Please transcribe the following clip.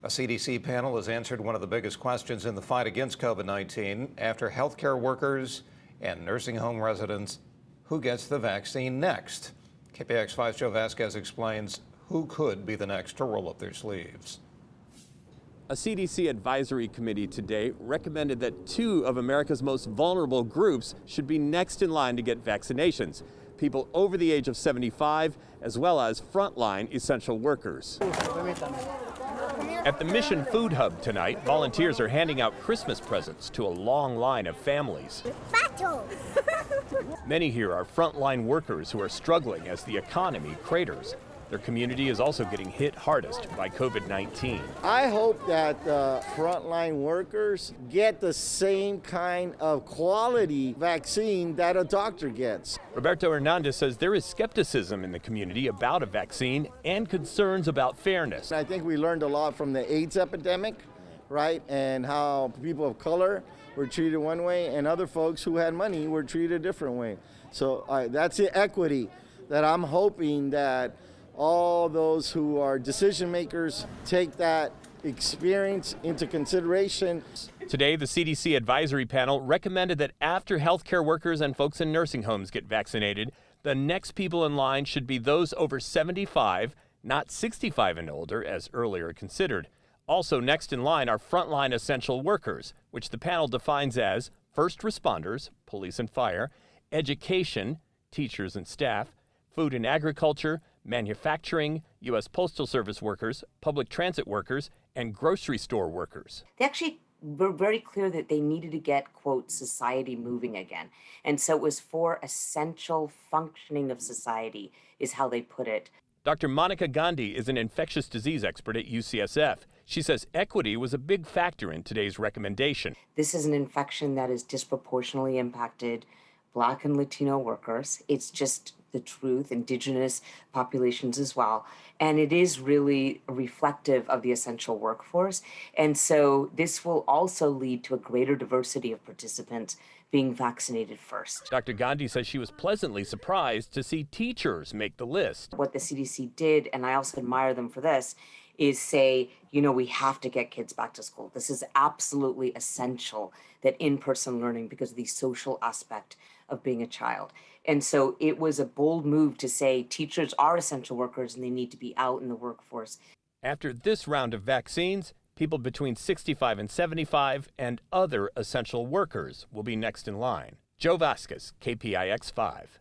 A CDC panel has answered one of the biggest questions in the fight against COVID-19 after healthcare workers and nursing home residents. Who gets the vaccine next? KPIX 5's Joe Vasquez explains who could be the next to roll up their sleeves. A CDC advisory committee today recommended that two of America's most vulnerable groups should be next in line to get vaccinations: people over the age of 75, as well as frontline essential workers. At the Mission Food Hub tonight, volunteers are handing out Christmas presents to a long line of families. Many here are frontline workers who are struggling as the economy craters. Their community is also getting hit hardest by COVID-19. I hope that the frontline workers get the same kind of quality vaccine that a doctor gets. Roberto Hernandez says there is skepticism in the community about a vaccine and concerns about fairness. I think we learned a lot from the AIDS epidemic, right? And how people of color were treated one way and other folks who had money were treated a different way. So that's the equity that I'm hoping that all those who are decision makers take that experience into consideration. Today, the CDC advisory panel recommended that after healthcare workers and folks in nursing homes get vaccinated, the next people in line should be those over 75, not 65 and older, as earlier considered. Also next in line are frontline essential workers, which the panel defines as first responders, police and fire, education, teachers and staff, food and agriculture, manufacturing, U.S. Postal Service workers, public transit workers, and grocery store workers. They actually were very clear that they needed to get, quote, society moving again. And so it was for essential functioning of society, is how they put it. Dr. Monica Gandhi is an infectious disease expert at UCSF. She says equity was a big factor in today's recommendation. This is an infection that has disproportionately impacted Black and Latino workers. It's just the truth, indigenous populations as well. And it is really reflective of the essential workforce. And so this will also lead to a greater diversity of participants being vaccinated first. Dr. Gandhi says she was pleasantly surprised to see teachers make the list. What the CDC did, and I also admire them for this, is say, you know, we have to get kids back to school. This is absolutely essential, that in-person learning, because of the social aspect of being a child. And so it was a bold move to say teachers are essential workers and they need to be out in the workforce. After this round of vaccines, people between 65 and 75 and other essential workers will be next in line. Joe Vasquez, KPIX 5.